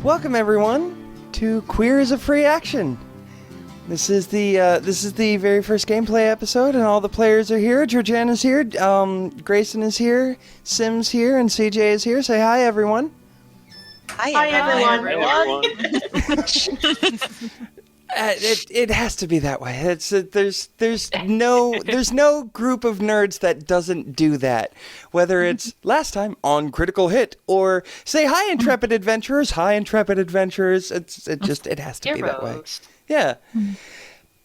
Welcome everyone to Queers of Free Action. This is the very first gameplay episode, and all the players are here. Georgeanna's here, Grayson is here, Sym's here, and CJ is here. Say hi, everyone. Hi everyone. It has to be that way. There's no group of nerds that doesn't do that. Whether it's last time on Critical Hit or say hi intrepid adventurers, it has to be that way. Yeah.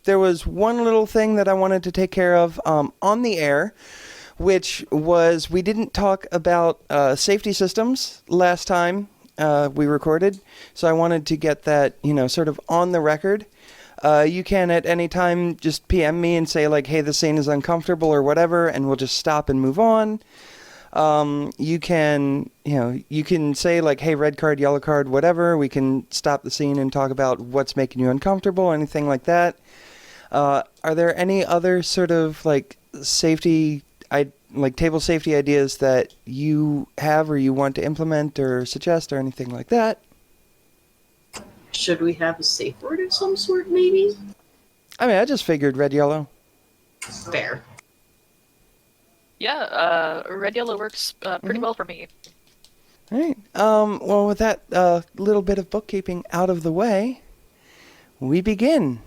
There was one little thing that I wanted to take care of on the air, which was we didn't talk about safety systems last time we recorded, so I wanted to get that, sort of on the record. You can at any time just PM me and say like, hey, the scene is uncomfortable or whatever, and we'll just stop and move on. You can say like, hey, red card, yellow card, whatever. We can stop the scene and talk about what's making you uncomfortable, anything like that. Are there any other sort of like table safety ideas that you have or you want to implement or suggest or anything like that? Should we have a safe word of some sort, maybe? I mean, I just figured red, yellow. Fair. Yeah, red, yellow works pretty well for me. All right. Well, with that little bit of bookkeeping out of the way, we begin.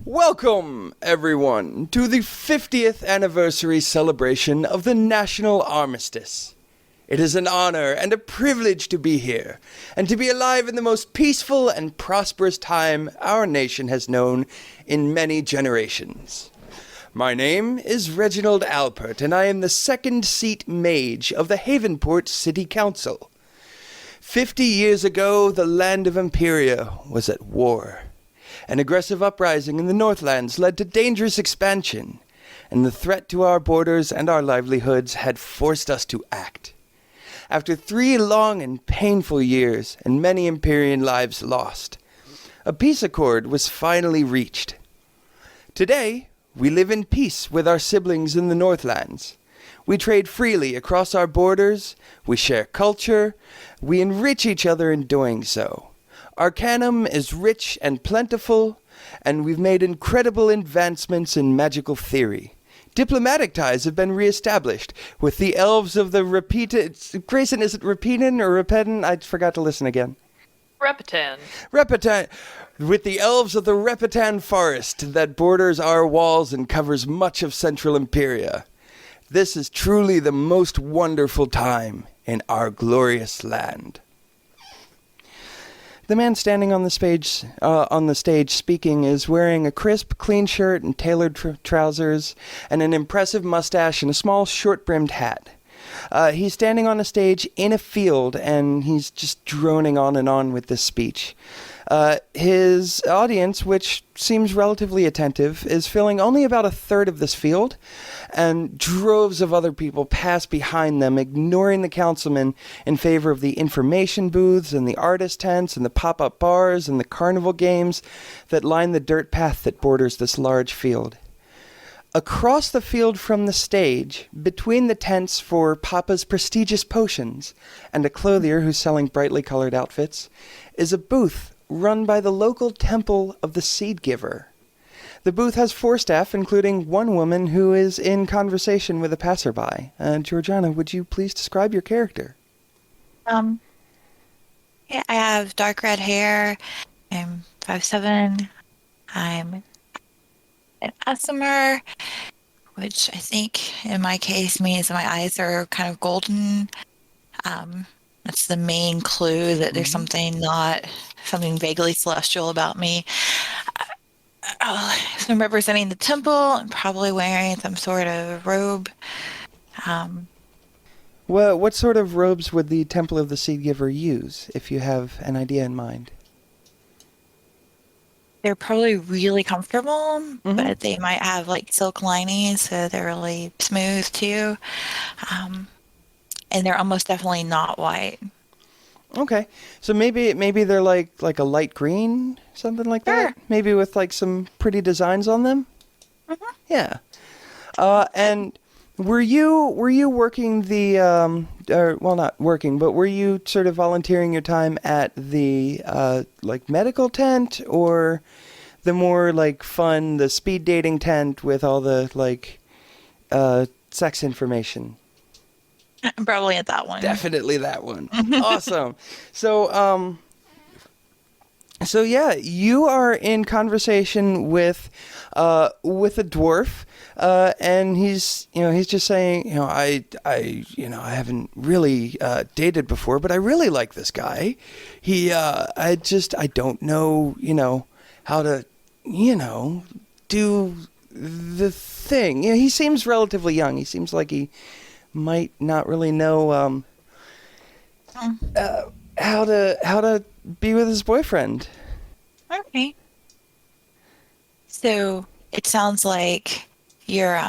Welcome, everyone, to the 50th anniversary celebration of the National Armistice. It is an honor and a privilege to be here, and to be alive in the most peaceful and prosperous time our nation has known in many generations. My name is Reginald Alpert, and I am the second seat mage of the Havenport City Council. 50 years ago, the land of Imperia was at war. An aggressive uprising in the Northlands led to dangerous expansion, and the threat to our borders and our livelihoods had forced us to act. After 3 long and painful years and many Empyrean lives lost, a peace accord was finally reached. Today, we live in peace with our siblings in the Northlands. We trade freely across our borders, we share culture, we enrich each other in doing so. Arcanum is rich and plentiful, and we've made incredible advancements in magical theory. Diplomatic ties have been reestablished with the elves of the Grayson, is it Repeatin or Repetin? I forgot to listen again. Repetan. With the elves of the Repetan forest that borders our walls and covers much of central Imperia. This is truly the most wonderful time in our glorious land. The man standing on the stage speaking is wearing a crisp, clean shirt and tailored trousers and an impressive mustache and a small, short-brimmed hat. He's standing on a stage in a field, and he's just droning on and on with this speech. His audience, which seems relatively attentive, is filling only about a third of this field, and droves of other people pass behind them, ignoring the councilman in favor of the information booths and the artist tents and the pop-up bars and the carnival games that line the dirt path that borders this large field. Across the field from the stage, between the tents for Papa's prestigious potions and a clothier who's selling brightly colored outfits, is a booth run by the local Temple of the Seed Giver. The booth has 4 staff, including one woman who is in conversation with a passerby. Georgiana, would you please describe your character? Yeah, I have dark red hair. I'm 5'7". I'm an Aasimar, which I think in my case means that my eyes are kind of golden. That's the main clue that there's something vaguely celestial about me. So I'm representing the temple. I'm probably wearing some sort of robe. Well, what sort of robes would the Temple of the Seed Giver use, if you have an idea in mind? They're probably really comfortable, but they might have like silk linings, so they're really smooth too. And they're almost definitely not white. Okay, so maybe they're like a light green, something like that. Maybe with like some pretty designs on them. Yeah. And were you working the or well, not working, but were you sort of volunteering your time at the like medical tent, or the more like fun, the speed dating tent with all the like sex information? I'm probably at that one. Definitely that one. Awesome. So yeah, you are in conversation with a dwarf, and he's just saying, I haven't really dated before, but I really like this guy. I don't know, how to, do the thing. He seems relatively young. He seems like he might not really know how to be with his boyfriend. Okay. So it sounds like you're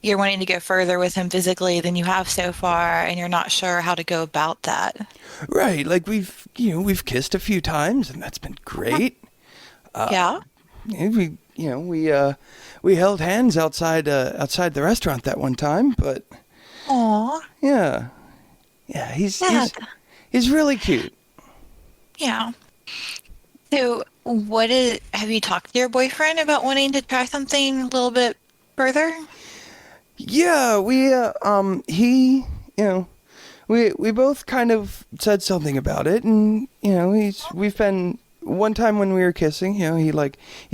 wanting to go further with him physically than you have so far, and you're not sure how to go about that. Right, like we've kissed a few times, and that's been great. Yeah. We held hands outside the restaurant that one time, but Aw. yeah, he's really cute. Yeah. So have you talked to your boyfriend about wanting to try something a little bit further? Yeah, we we both kind of said something about it, and we've been. One time when we were kissing, he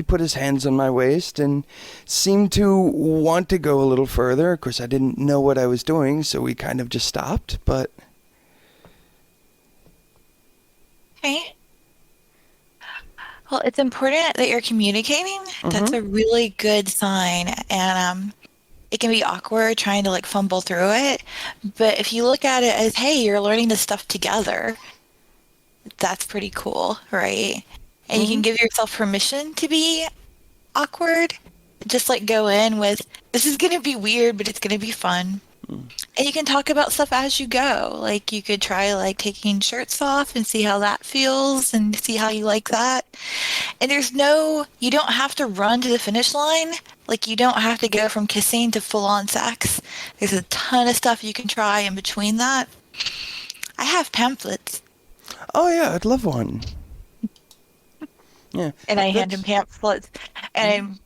put his hands on my waist and seemed to want to go a little further. Of course, I didn't know what I was doing, so we kind of just stopped, but... Okay. Well, it's important that you're communicating. That's a really good sign. And it can be awkward trying to like fumble through it. But if you look at it as, hey, you're learning this stuff together, that's pretty cool, right? And you can give yourself permission to be awkward. Just like go in with, this is going to be weird, but it's going to be fun. And you can talk about stuff as you go. Like you could try like taking shirts off and see how that feels and see how you like that. And you don't have to run to the finish line. Like you don't have to go from kissing to full on sex. There's a ton of stuff you can try in between that. I have pamphlets. Oh yeah, I'd love one. Yeah. And I hand him pamphlets. And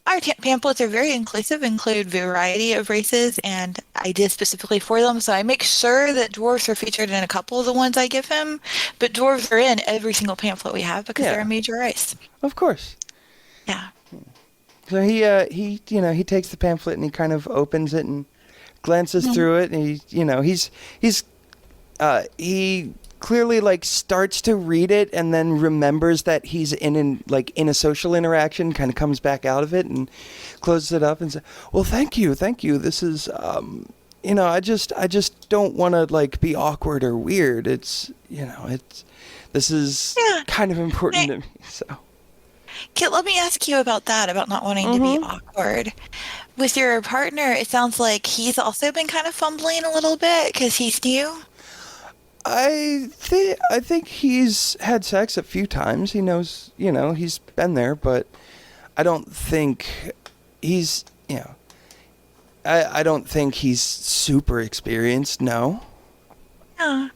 our pamphlets are very inclusive, include a variety of races and ideas specifically for them. So I make sure that dwarves are featured in a couple of the ones I give him, but dwarves are in every single pamphlet we have because they're a major race. Of course. Yeah. So he takes the pamphlet and he kind of opens it and glances through it, and he clearly like starts to read it and then remembers that he's in a social interaction, kind of comes back out of it and closes it up and says, well, thank you, this is I just don't want to like be awkward or weird. This is kind of important to me. So Kit, let me ask you about that, about not wanting to be awkward. With your partner, it sounds like he's also been kind of fumbling a little bit because he's new. I think he's had sex a few times. He knows, he's been there, but I don't think he's, I don't think he's super experienced, no. Yeah.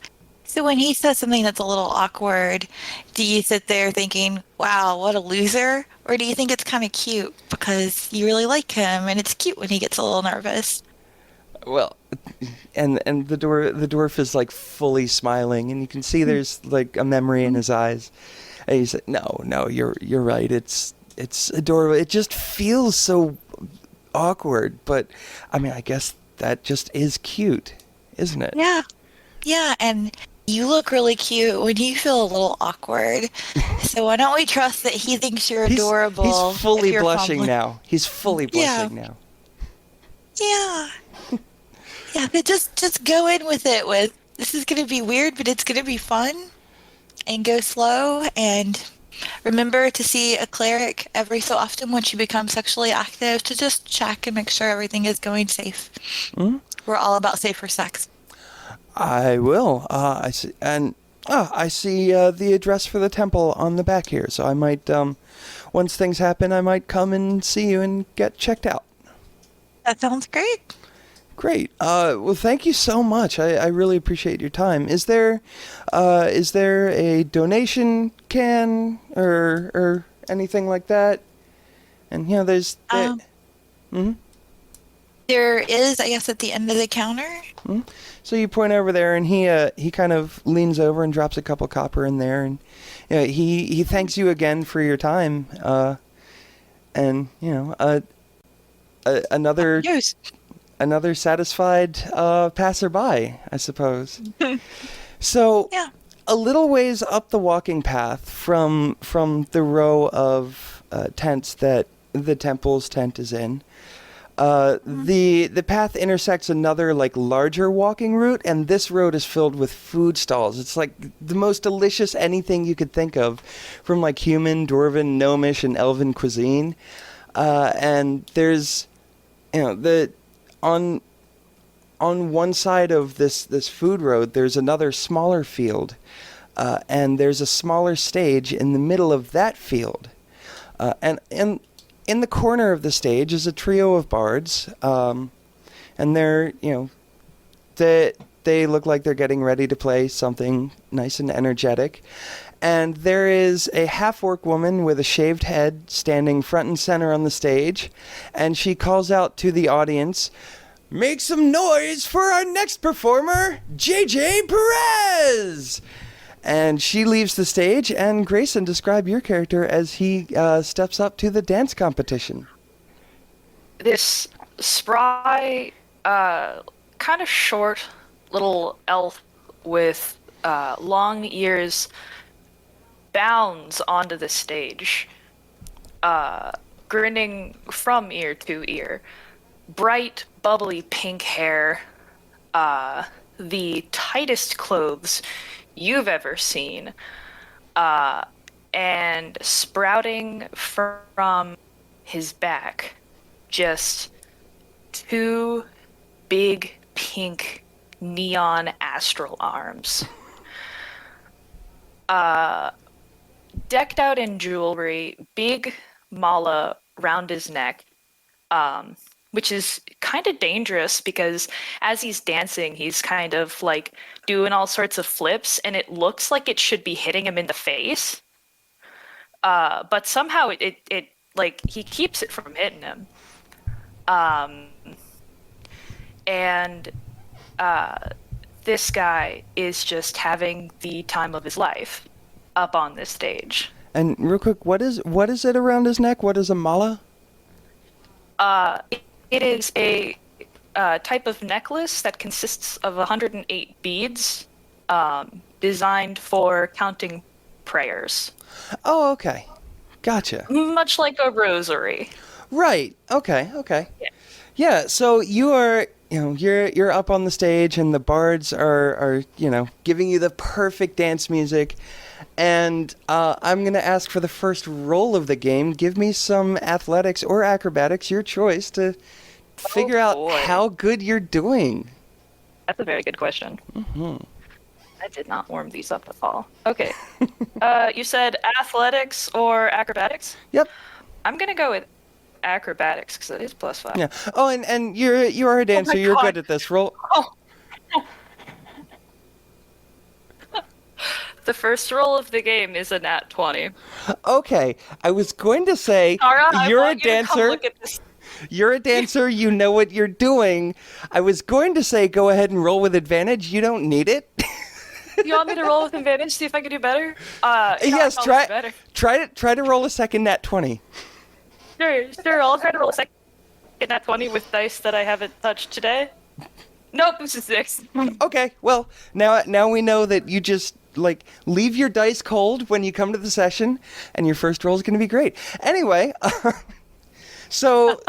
So when he says something that's a little awkward, do you sit there thinking, wow, what a loser? Or do you think it's kind of cute because you really like him and it's cute when he gets a little nervous? Well, and the dwarf is like fully smiling, and you can see there's like a memory in his eyes. And he's like, no, you're right. It's adorable. It just feels so awkward, but I mean, I guess that just is cute, isn't it? Yeah, and you look really cute when you feel a little awkward. So why don't we trust that he thinks you're adorable? He's fully blushing now. He's fully blushing now. Yeah. Yeah, but just go in with it with, this is going to be weird, but it's going to be fun. And go slow. And remember to see a cleric every so often once you become sexually active to just check and make sure everything is going safe. We're all about safer sex. I will. I see, and I see the address for the temple on the back here. So I might, once things happen, I might come and see you and get checked out. That sounds great. Great. Well, thank you so much. I really appreciate your time. Is there a donation can or anything like that? And there's There is, I guess, at the end of the counter. So you point over there, and he kind of leans over and drops a couple copper in there, and he thanks you again for your time. And another. Yes. Another satisfied passerby, I suppose. So, Yeah. a little ways up the walking path from the row of tents that the temple's tent is in, the path intersects another larger walking route, and this road is filled with food stalls. It's like the most delicious anything you could think of, from human, dwarven, gnomish, and elven cuisine. And there's on one side of this food road, there's another smaller field, and there's a smaller stage in the middle of that field. And in the corner of the stage is a trio of bards, and they're, they look like they're getting ready to play something nice and energetic. And there is a half-orc woman with a shaved head standing front and center on the stage, and she calls out to the audience, "Make some noise for our next performer, JJ Perez!" And she leaves the stage, and Grayson, describe your character as he steps up to the dance competition. This spry, kind of short little elf with long ears bounds onto the stage, grinning from ear to ear. Bright, bubbly pink hair, the tightest clothes you've ever seen, and sprouting from his back, just two big pink neon astral arms. Decked out in jewelry, big mala round his neck, which is kind of dangerous because as he's dancing, he's kind of doing all sorts of flips, and it looks like it should be hitting him in the face. But somehow it he keeps it from hitting him. And this guy is just having the time of his life up on this stage. And real quick, what is it around his neck? What is a mala? It is a type of necklace that consists of 108 beads, designed for counting prayers. Oh, okay. Gotcha. Much like a rosary. Right. Okay. Yeah, so you are, you're up on the stage, and the bards are giving you the perfect dance music. And I'm going to ask for the first roll of the game. Give me some athletics or acrobatics, your choice, to figure out how good you're doing. That's a very good question. Mm-hmm. I did not warm these up at all. Okay. You said athletics or acrobatics? Yep. I'm going to go with acrobatics because it is +5. Yeah. Oh, and you are a dancer. You're good at this. Roll. Oh. The first roll of the game is a nat 20. Okay. I was going to say, Tara, you're a dancer. Look at this. You're a dancer. You know what you're doing. I was going to say, go ahead and roll with advantage. You don't need it. You want me to roll with advantage? See if I can do better? Yes. I'll do better. Try to roll a second nat 20. Sure. I'll try to roll a second nat 20 with dice that I haven't touched today. Nope, this is 6. Okay. Well, now we know that you just leave your dice cold when you come to the session, and your first roll is going to be great. Anyway, so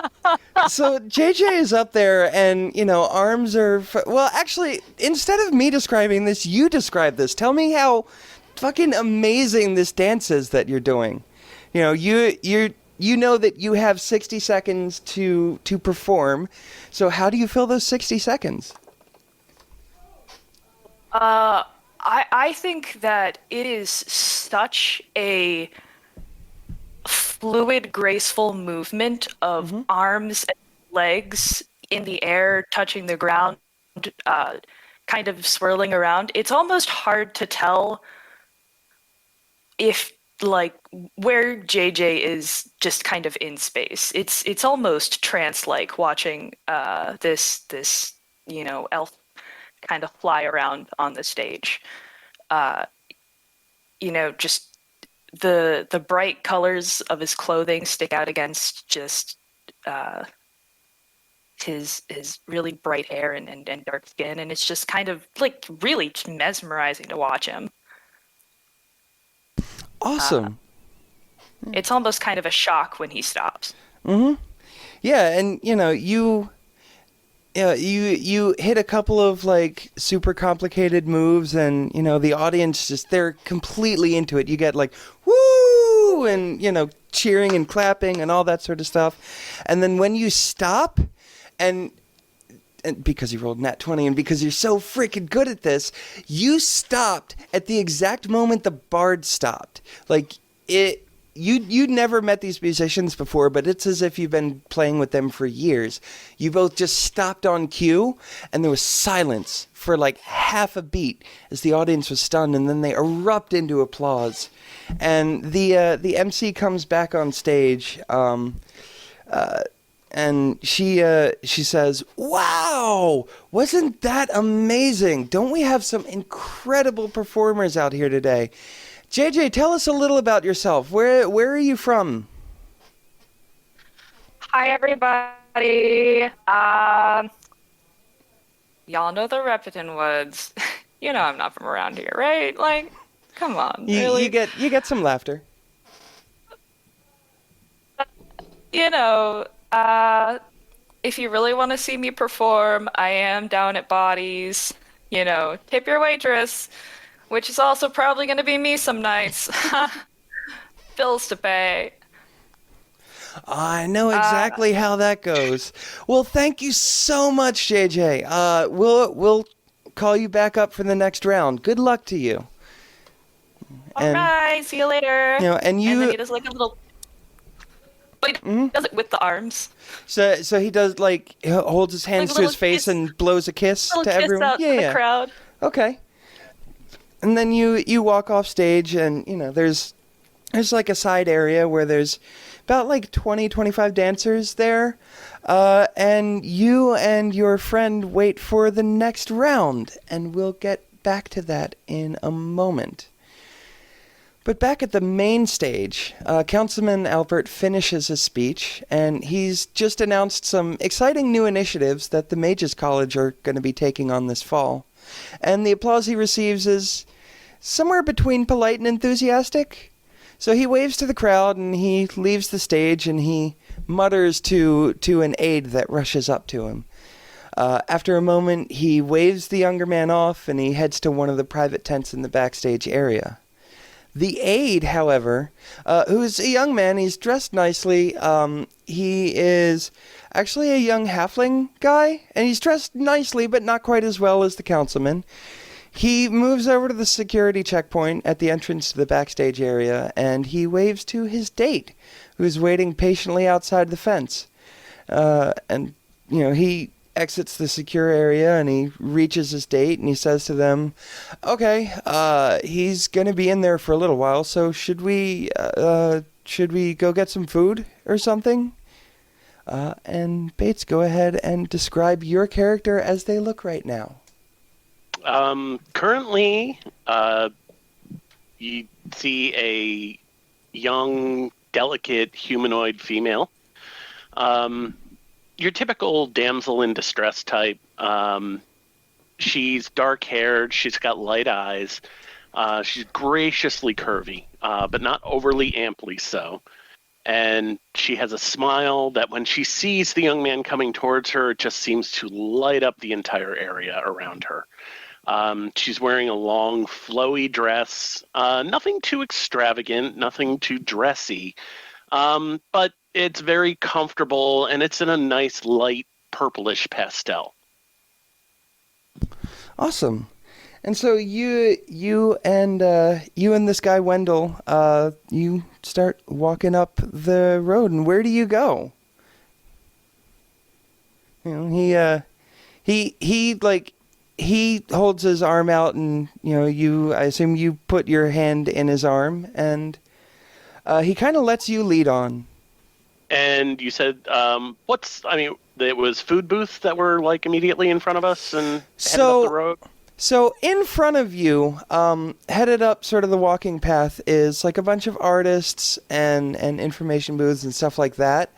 JJ is up there, and arms are well. Actually, instead of me describing this, you describe this. Tell me how fucking amazing this dance is that you're doing. You know that you have 60 seconds to perform. So how do you fill those 60 seconds? I think that it is such a fluid, graceful movement of arms and legs in the air, touching the ground, kind of swirling around. It's almost hard to tell if like where JJ is just kind of in space. It's almost trance-like watching this elf kind of fly around on the stage. Just the bright colors of his clothing stick out against just his really bright hair and dark skin, and it's just kind of like really mesmerizing to watch him. Awesome. It's almost kind of a shock when he stops. Mm-hmm. Yeah, and you hit a couple of like super complicated moves, and the audience they're completely into it. You get like woo, and cheering and clapping and all that sort of stuff. And then when you stop, and because you rolled nat 20 and because you're so freaking good at this, you stopped at the exact moment the bard stopped. Like you'd never met these musicians before, but it's as if you've been playing with them for years. You both just stopped on cue, and there was silence for like half a beat as the audience was stunned, and then they erupt into applause. And the MC comes back on stage, and she says, "Wow, wasn't that amazing? Don't we have some incredible performers out here today? JJ, tell us a little about yourself. Where are you from?" Hi, everybody. Y'all know the Repton Woods. I'm not from around here, right? Like, come on. Really? You get some laughter. If you really want to see me perform, I am down at Bodies. Tip your waitress, which is also probably going to be me some nights. Bills to pay. I know exactly how that goes. Well, thank you so much, JJ. We'll call you back up for the next round. Good luck to you. All right, see you later. And then he does like a little. But he does it with the arms. So he does like he holds his hands Like to his face and blows a kiss to kiss everyone. out to the crowd. Okay. And then you walk off stage, and there's like a side area where there's about like 25 dancers there, and you and your friend wait for the next round, and we'll get back to that in a moment. But back at the main stage, Councilman Albert finishes his speech, and he's just announced some exciting new initiatives that the Mages College are going to be taking on this fall. And the applause he receives is somewhere between polite and enthusiastic. So he waves to the crowd, and he leaves the stage, and he mutters to an aide that rushes up to him. After a moment, he waves the younger man off, and he heads to one of the private tents in the backstage area. The aide, however, who's a young man, he's dressed nicely. He is actually a young halfling guy, and he's dressed nicely, but not quite as well as the councilman. He moves over to the security checkpoint at the entrance to the backstage area, and he waves to his date, who's waiting patiently outside the fence. He exits the secure area, and he reaches his date, and he says to them, "Okay, he's going to be in there for a little while, so should we go get some food or something?" And Bates, go ahead and describe your character as they look right now. Currently, you see a young, delicate humanoid female. Your typical damsel in distress type. She's dark-haired. She's got light eyes. She's graciously curvy, but not overly amply so. And she has a smile that when she sees the young man coming towards her, it just seems to light up the entire area around her. She's wearing a long, flowy dress. Nothing too extravagant, nothing too dressy. But it's very comfortable, and it's in a nice, light, purplish pastel. Awesome. And so you and this guy Wendell, you start walking up the road. And where do you go? he holds his arm out, and I assume you put your hand in his arm, and he kind of lets you lead on. And you said, it was food booths that were like immediately in front of us and headed up the road? So in front of you, headed up sort of the walking path, is like a bunch of artists and information booths and stuff like that.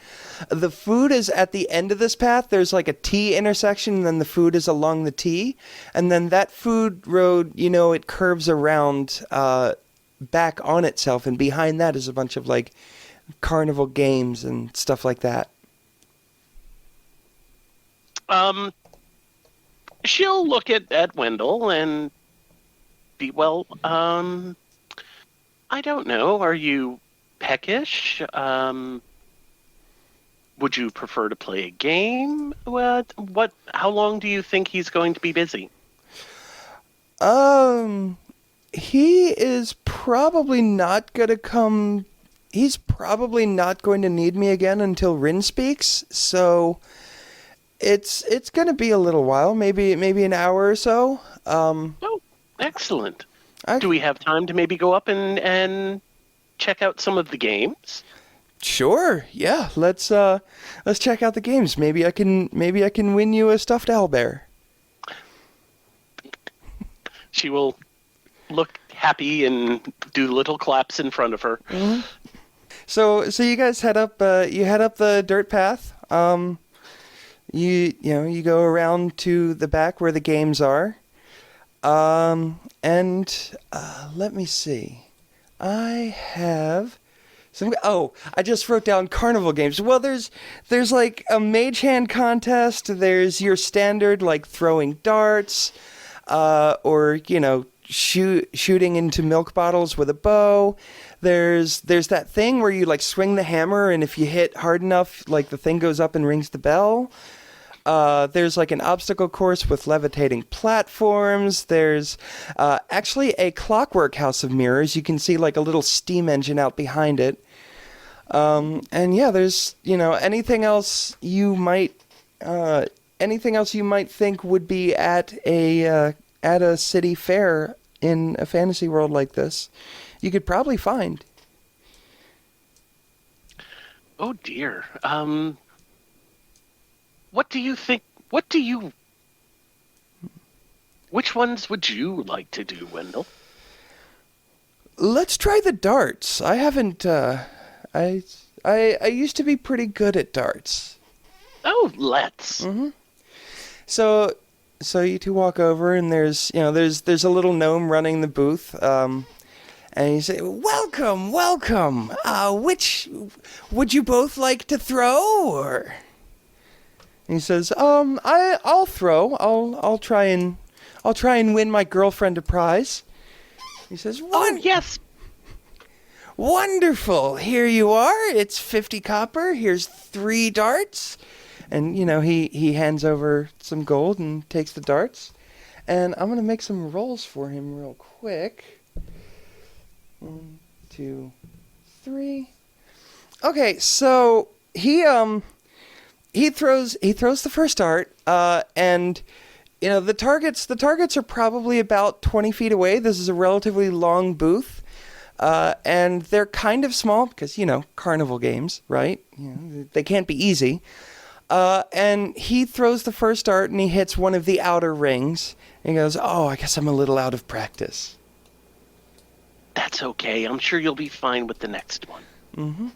The food is at the end of this path. There's like a T intersection, and then the food is along the T. And then that food road, it curves around back on itself, and behind that is a bunch of like carnival games and stuff like that. She'll look at Wendell and be, I don't know. Are you peckish? Would you prefer to play a game? How long do you think he's going to be busy? He is probably not going to come. He's probably not going to need me again until Rin speaks, so it's going to be a little while, maybe an hour or so. Oh, excellent. Okay. Do we have time to maybe go up and check out some of the games? Sure. Yeah. Let's check out the games. Maybe I can win you a stuffed owlbear. She will look happy and do little claps in front of her. Mm-hmm. So you guys head up. You head up the dirt path. You go around to the back where the games are. And let me see. I have some. Oh, I just wrote down carnival games. Well, there's like a mage hand contest. There's your standard like throwing darts, or shooting into milk bottles with a bow. There's that thing where you like swing the hammer, and if you hit hard enough, like the thing goes up and rings the bell. There's like an obstacle course with levitating platforms. There's actually a clockwork house of mirrors. You can see like a little steam engine out behind it. And yeah, there's anything else you might think would be at a city fair in a fantasy world like this, you could probably find. Oh dear. What do you think? Which ones would you like to do, Wendell? Let's try the darts. I haven't, I used to be pretty good at darts. Oh, let's. Mm-hmm. So you two walk over, and there's a little gnome running the booth, and you say, welcome. Which would you both like to throw, or? And he says, I'll throw. I'll try and win my girlfriend a prize. He says, oh, yes. Wonderful. Here you are. It's 50 copper. Here's 3 darts. And, he hands over some gold and takes the darts. And I'm going to make some rolls for him real quick. 1, 2, 3. Okay, so he throws the first dart, and the targets are probably about 20 feet away. This is a relatively long booth, and they're kind of small because carnival games, right? They can't be easy. And he throws the first dart, and he hits one of the outer rings. And he goes, "Oh, I guess I'm a little out of practice." That's okay. I'm sure you'll be fine with the next one. Mm-hmm.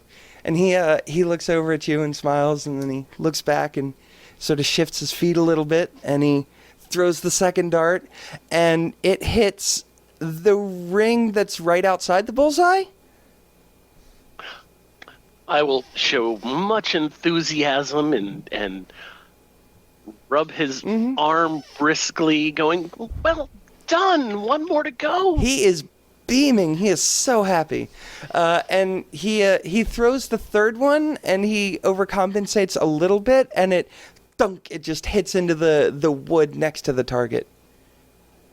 And he looks over at you and smiles, and then he looks back and sort of shifts his feet a little bit, and he throws the second dart, and it hits the ring that's right outside the bullseye. I will show much enthusiasm and rub his arm briskly, going, well done, one more to go. He is beaming. He is so happy. And he throws the third one, and he overcompensates a little bit, and it just hits into the wood next to the target.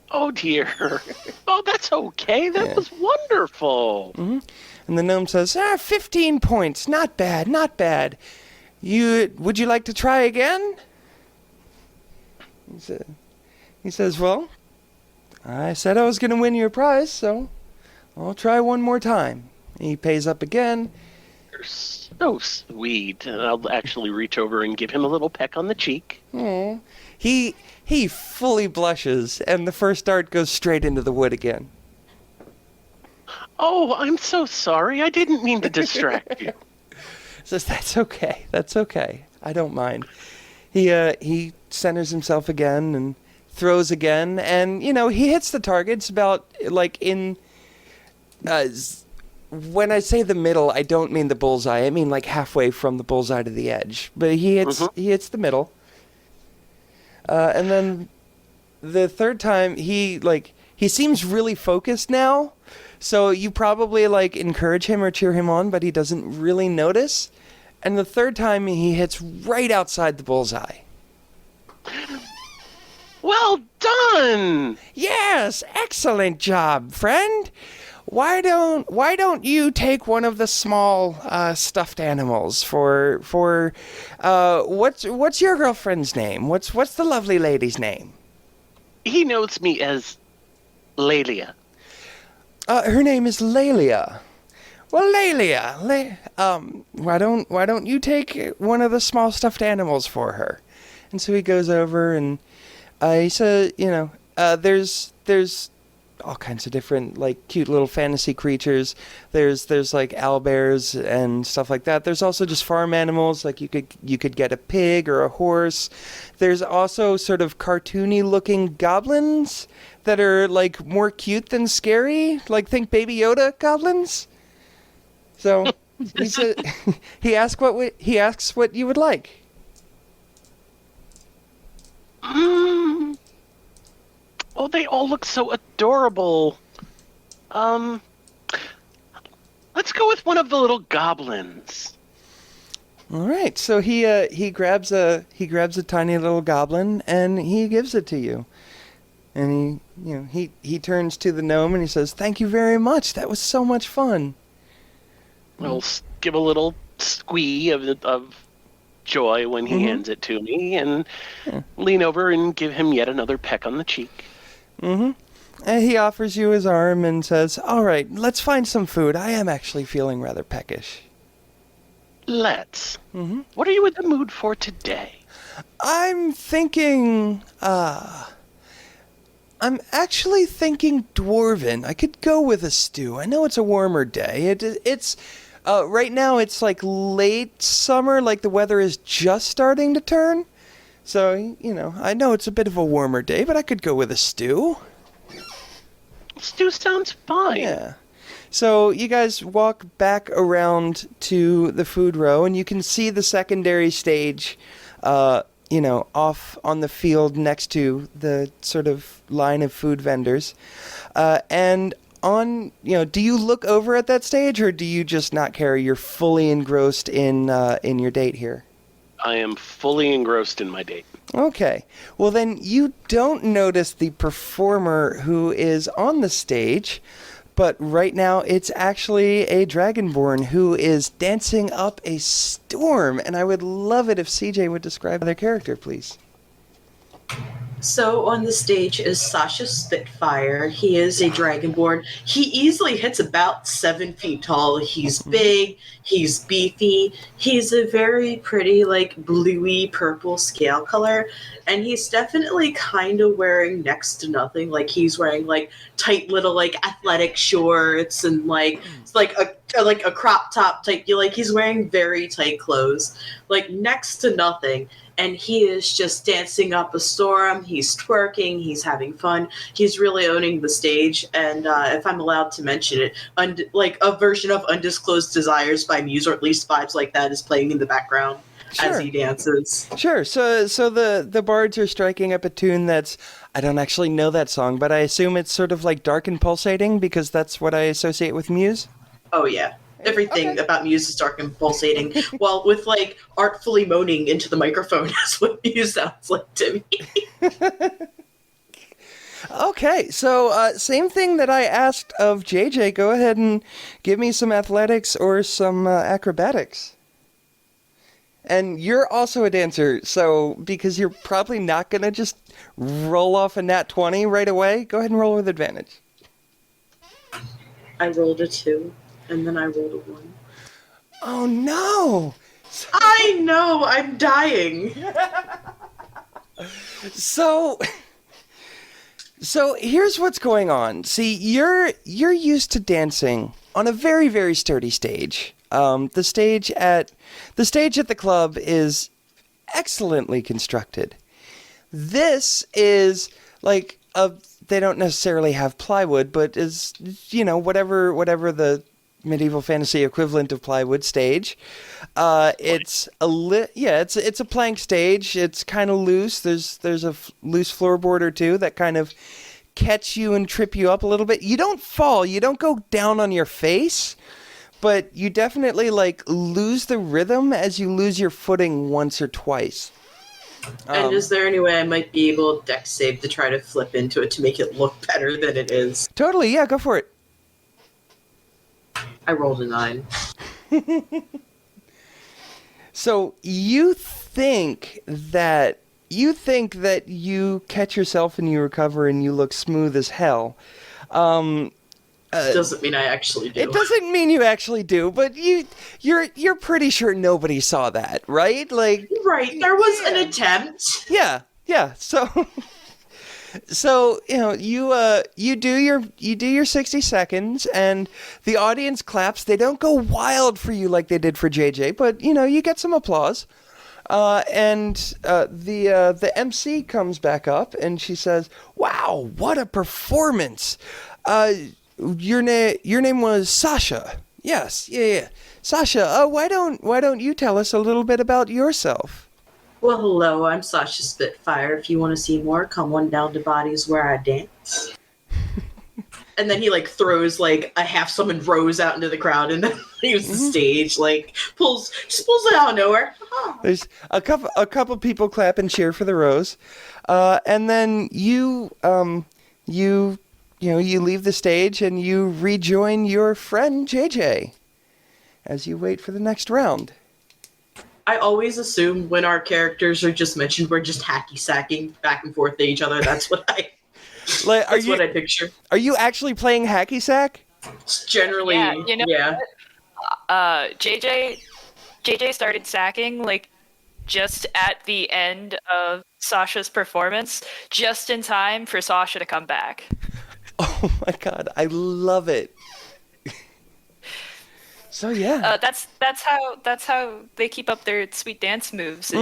Oh dear. Oh, that's okay. That was wonderful. Mm-hmm. And the gnome says, 15 points. Not bad. Would you like to try again? He says, well, I said I was going to win your prize, so I'll try one more time. He pays up again. You're so sweet. And I'll actually reach over and give him a little peck on the cheek. Aw. He fully blushes, and the first dart goes straight into the wood again. Oh, I'm so sorry. I didn't mean to distract you. Says, that's okay. I don't mind. He centers himself again and throws again, and, he hits the target. It's about, when I say the middle, I don't mean the bullseye. I mean, halfway from the bullseye to the edge. But he hits the middle. And then the third time, he seems really focused now. So you probably, encourage him or cheer him on, but he doesn't really notice. And the third time, he hits right outside the bullseye. Well done! Yes, excellent job, friend. Why don't you take one of the small stuffed animals for what's your girlfriend's name? What's the lovely lady's name? He knows me as Lelia. Her name is Lelia. Well, Lelia, why don't you take one of the small stuffed animals for her? And so he goes over and he says, there's all kinds of different cute little fantasy creatures. There's owlbears and stuff like that. There's also just farm animals, you could get a pig or a horse. There's also sort of cartoony looking goblins that are more cute than scary. Think Baby Yoda goblins. So he said he asks what you would like. Oh, they all look so adorable. Let's go with one of the little goblins. All right. So he grabs a tiny little goblin and he gives it to you. And he turns to the gnome and he says, "Thank you very much. That was so much fun." I'll give a little squee of joy when he hands it to me and lean over and give him yet another peck on the cheek. And he offers you his arm and says, "All right, let's find some food. I am actually feeling rather peckish." Let's. What are you in the mood for today? I'm actually thinking dwarven. I could go with a stew. I know it's a warmer day. It's right now it's late summer, the weather is just starting to turn. So, I know it's a bit of a warmer day, but I could go with a stew. Stew sounds fine. Yeah. So you guys walk back around to the food row, and you can see the secondary stage, off on the field next to the sort of line of food vendors. And do you look over at that stage, or do you just not care? You're fully engrossed in your date here. I am fully engrossed in my date. Okay. Well, then you don't notice the performer who is on the stage, but right now it's actually a Dragonborn who is dancing up a storm, and I would love it if CJ would describe their character, please. So on the stage is Sasha Spitfire. He is a Dragonborn. He easily hits about 7 feet tall. He's big. He's beefy. He's a very pretty, bluey purple scale color. And he's definitely kind of wearing next to nothing. He's wearing tight little athletic shorts and it's a crop top type. He's wearing very tight clothes. Next to nothing. And he is just dancing up a storm. He's twerking. He's having fun. He's really owning the stage. And if I'm allowed to mention it, a version of Undisclosed Desires by Muse, or at least vibes like that, is playing in the background as he dances. Sure. So the bards are striking up a tune that's, I don't actually know that song, but I assume it's sort of dark and pulsating because that's what I associate with Muse. Oh, yeah. Everything about Muse is dark and pulsating, while with artfully moaning into the microphone is what Muse sounds like to me. Okay, so same thing that I asked of JJ. Go ahead and give me some athletics or some acrobatics. And you're also a dancer, so because you're probably not going to just roll off a nat 20 right away, go ahead and roll with advantage. I rolled a 2, and then I rolled a 1. Oh, no! I know, I'm dying. So here's what's going on. See, you're used to dancing on a very, very sturdy stage. The stage at the club is excellently constructed. This is like they don't necessarily have plywood, but is whatever the medieval fantasy equivalent of plywood stage. It's a plank stage. It's kind of loose. There's a loose floorboard or two that kind of catch you and trip you up a little bit. You don't fall. You don't go down on your face. But you definitely, lose the rhythm as you lose your footing once or twice. And is there any way I might be able to deck save to try to flip into it to make it look better than it is? Totally, yeah, go for it. I rolled a 9. So you think that you catch yourself and you recover and you look smooth as hell. Doesn't mean I actually do. It doesn't mean you actually do, but you're pretty sure nobody saw that, right? Right, there was an attempt. Yeah. So you do your 60 seconds, and the audience claps. They don't go wild for you like they did for JJ, but you get some applause. And the MC comes back up and she says, "Wow, what a performance! Your name was Sasha." Yes, yeah. Sasha, why don't you tell us a little bit about yourself? Well, hello, I'm Sasha Spitfire. If you want to see more, come on down to Bodies Where I Dance. And then he throws a half summoned rose out into the crowd and then leaves the stage, pulls it out of nowhere. There's a couple people clap and cheer for the rose, and then you leave the stage and you rejoin your friend JJ as you wait for the next round. I always assume when our characters are just mentioned, we're just hacky sacking back and forth at each other. That's what I. What I picture. Are you actually playing hacky sack? Generally, yeah. JJ started sacking just at the end of Sasha's performance, just in time for Sasha to come back. Oh my god, I love it. So yeah, that's how they keep up their sweet dance moves.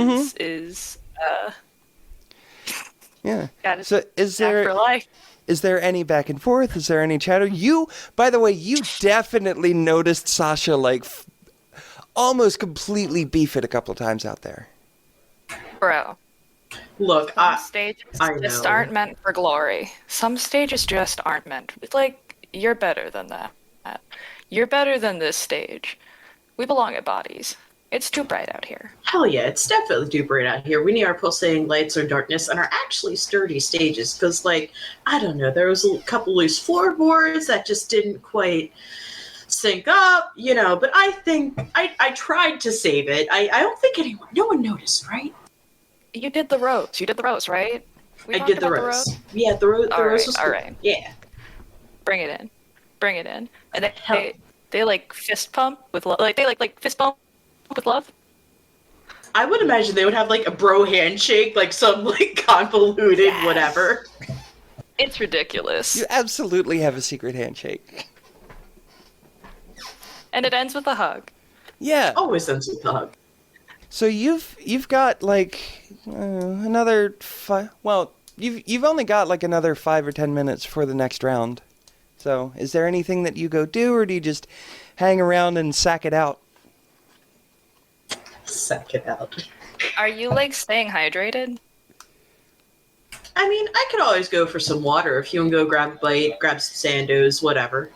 Yeah. So is there any back and forth? Is there any chatter? By the way, you definitely noticed Sasha almost completely beef it a couple of times out there. Bro. Look, some stages just aren't meant for glory. Some stages just aren't meant. You're better than that. You're better than this stage. We belong at Bodies. It's too bright out here. Hell yeah, it's definitely too bright out here. We need our pulsating lights or darkness and are actually sturdy stages because, I don't know, there was a couple loose floorboards that just didn't quite sync up, but I think I tried to save it. I don't think no one noticed, right? You did the rose. You did the rose, right? I did the rose. Yeah, the rose was cool. All right. Yeah. Bring it in. And they fist pump with love. They fist bump with love. I would imagine they would have a bro handshake, some convoluted whatever. It's ridiculous. You absolutely have a secret handshake. And it ends with a hug. Yeah. Always ends with a hug. So you've got another 5. Well, you've only got another 5 or 10 minutes for the next round. So is there anything that you go do, or do you just hang around and sack it out? Sack it out. Are you staying hydrated? I mean, I could always go for some water if you want to go grab a bite, grab some Sandos, whatever.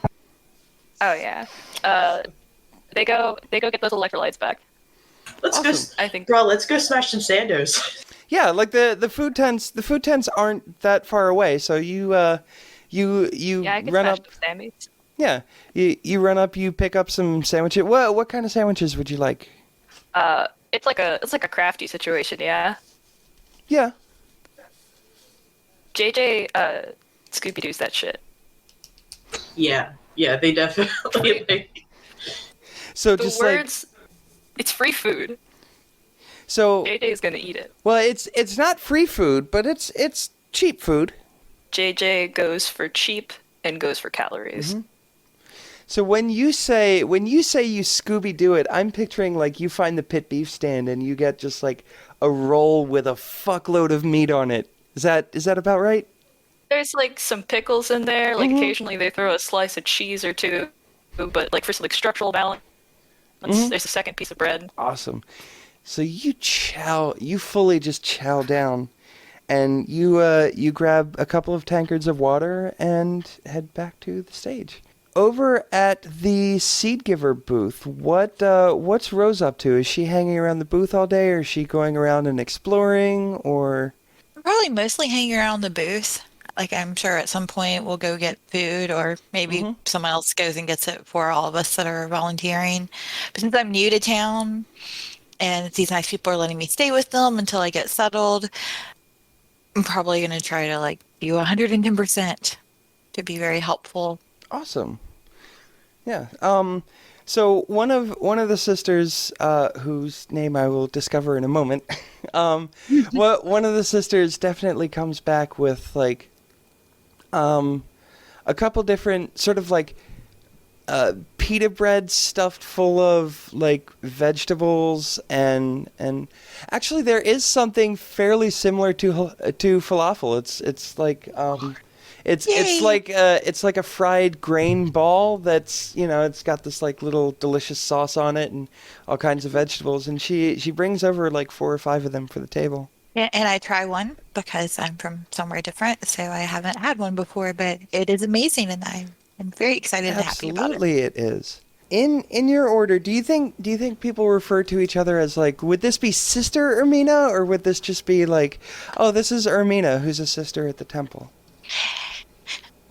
Oh yeah. They go get those electrolytes back. Let's awesome. Let's go smash some Sandos. Yeah, the food tents aren't that far away, so you I can run smash up. some Sammys. Yeah, you run up, you pick up some sandwiches. What kind of sandwiches would you like? It's like a crafty situation, yeah. Yeah. JJ Scooby Doo's that shit. Yeah, they definitely. Like, So The just words, it's free food. so JJ's gonna eat it. well, it's not free food, but it's cheap food. JJ goes for cheap and goes for calories. Mm-hmm. So when you say you Scooby Doo it, I'm picturing like you find the pit beef stand and you get just like a roll with a fuckload of meat on it. Is that about right? There's like some pickles in there. Like occasionally they throw a slice of cheese or two, but like for some like structural balance, there's a second piece of bread. Awesome. So you fully just chow down, and you grab a couple of tankards of water and head back to the stage. Over at the Seed Giver booth, what's Rose up to? Is she hanging around the booth all day, or is she going around and exploring, or? Probably mostly hanging around the booth. Like I'm sure at some point we'll go get food, or maybe someone else goes and gets it for all of us that are volunteering. But since I'm new to town and these nice people are letting me stay with them until I get settled, I'm probably going to try to like do 110% to be very helpful. Awesome. Yeah. So one of the sisters, whose name I will discover in a moment, one of the sisters definitely comes back with like, a couple different sort of like, pita bread stuffed full of like vegetables and actually there is something fairly similar to falafel. It's like it's like a fried grain ball that's, you know, it's got this like little delicious sauce on it and all kinds of vegetables, and she brings over like 4 or 5 of them for the table. Yeah, and I try one because I'm from somewhere different, so I haven't had one before, but it is amazing and I'm very excited and happy about it. Absolutely it is. In your order, do you think people refer to each other as like, would this be Sister Ermina, or would this just be like, oh, this is Ermina, who's a sister at the temple?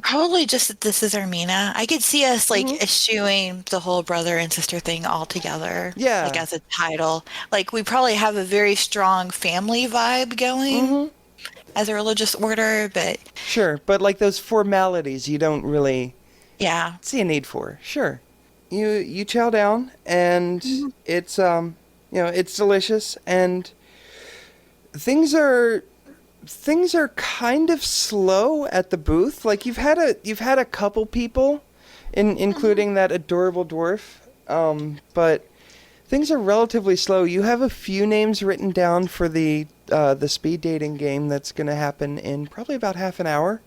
Probably just that this is Ermina. I could see us like eschewing the whole brother and sister thing all together. Yeah. Like as a title. Like we probably have a very strong family vibe going as a religious order, but Sure, but like those formalities you don't really yeah. see a need for. Sure. You chow down and it's it's delicious, and things are kind of slow at the booth. Like you've had a couple people including that adorable dwarf, but things are relatively slow. You have a few names written down for the speed dating game that's going to happen in probably about half an hour.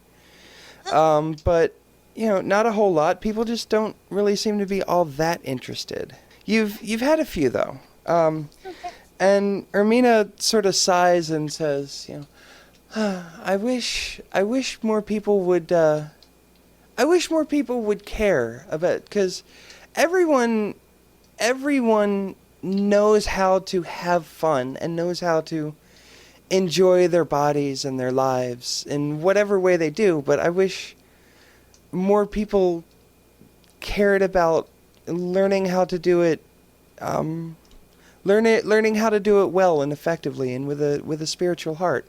But not a whole lot. People just don't really seem to be all that interested. You've had a few though. And Ermina sort of sighs and says, I wish more people would care about, because everyone knows how to have fun and knows how to enjoy their bodies and their lives in whatever way they do, but I wish more people cared about learning how to do it, learning how to do it well and effectively and with a spiritual heart.